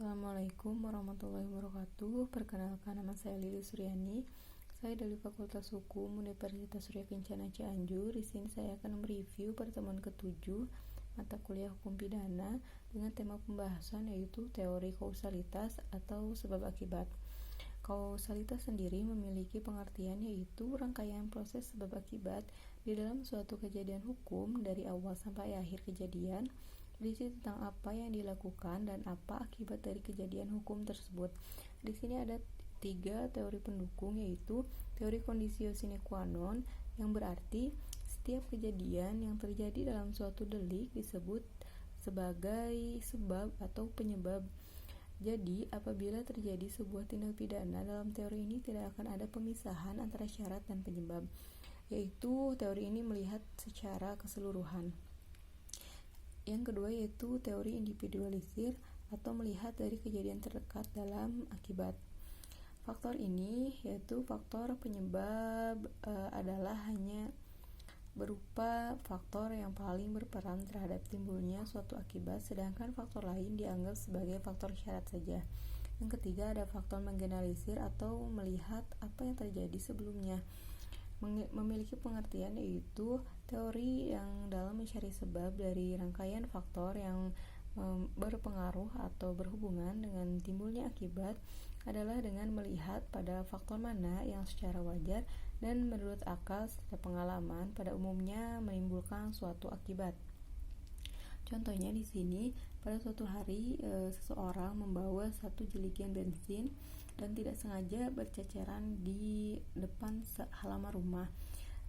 Assalamualaikum warahmatullahi wabarakatuh. Perkenalkan, nama saya Lili Suryani. Saya dari Fakultas Hukum Universitas Surya Kencana Cianjur. Di sini saya akan mereview pertemuan ke-7 mata kuliah Hukum Pidana dengan tema pembahasan yaitu teori kausalitas atau sebab akibat. Kausalitas sendiri memiliki pengertian yaitu rangkaian proses sebab akibat di dalam suatu kejadian hukum dari awal sampai akhir kejadian, berisi tentang apa yang dilakukan dan apa akibat dari kejadian hukum tersebut. Di sini ada 3 teori pendukung, yaitu teori conditio sine qua non, yang berarti setiap kejadian yang terjadi dalam suatu delik disebut sebagai sebab atau penyebab. Jadi, apabila terjadi sebuah tindak pidana, dalam teori ini tidak akan ada pemisahan antara syarat dan penyebab, yaitu teori ini melihat secara keseluruhan. Yang kedua yaitu teori individualisir atau melihat dari kejadian terdekat dalam akibat. Faktor ini yaitu faktor penyebab adalah hanya berupa faktor yang paling berperan terhadap timbulnya suatu akibat, sedangkan faktor lain dianggap sebagai faktor syarat saja. Yang ketiga ada faktor menggeneralisir atau melihat apa yang terjadi sebelumnya. Memiliki pengertian yaitu teori yang dalam mencari sebab dari rangkaian faktor yang berpengaruh atau berhubungan dengan timbulnya akibat adalah dengan melihat pada faktor mana yang secara wajar dan menurut akal serta pengalaman pada umumnya menimbulkan suatu akibat. Contohnya di sini, pada suatu hari seseorang membawa satu jerigen bensin dan tidak sengaja berceceran di depan halaman rumah,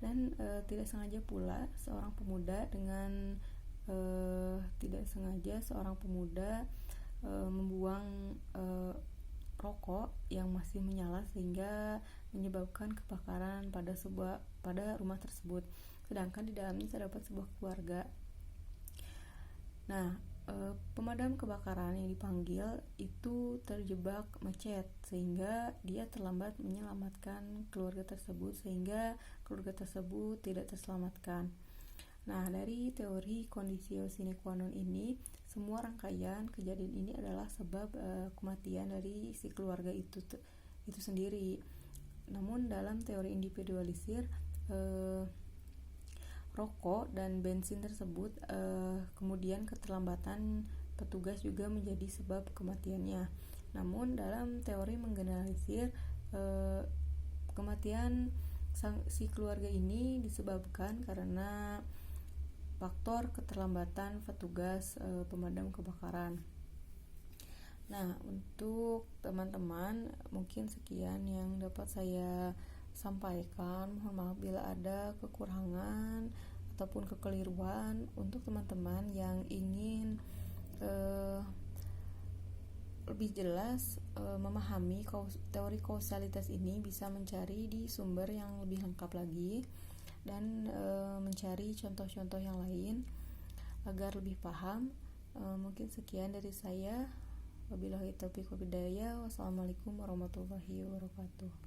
dan tidak sengaja pula seorang pemuda membuang rokok yang masih menyala sehingga menyebabkan kebakaran pada rumah tersebut. Sedangkan di dalamnya terdapat sebuah keluarga. Nah, pemadam kebakaran yang dipanggil itu terjebak macet sehingga dia terlambat menyelamatkan keluarga tersebut, sehingga keluarga tersebut tidak terselamatkan. Nah, dari teori conditio sine qua non ini, semua rangkaian kejadian ini adalah sebab kematian dari si keluarga itu sendiri. Namun dalam teori individualisir, rokok dan bensin tersebut kemudian keterlambatan petugas juga menjadi sebab kematiannya. Namun dalam teori menggeneralisir, kematian si keluarga ini disebabkan karena faktor keterlambatan petugas pemadam kebakaran. Nah, untuk teman-teman mungkin sekian yang dapat saya sampaikan. Mohon maaf bila ada kekurangan ataupun kekeliruan. Untuk teman-teman yang ingin lebih jelas memahami teori kausalitas ini, bisa mencari di sumber yang lebih lengkap lagi dan mencari contoh-contoh yang lain agar lebih paham. Mungkin sekian dari saya. Wabillahi taufiq wal hidayah. Wassalamualaikum warahmatullahi wabarakatuh.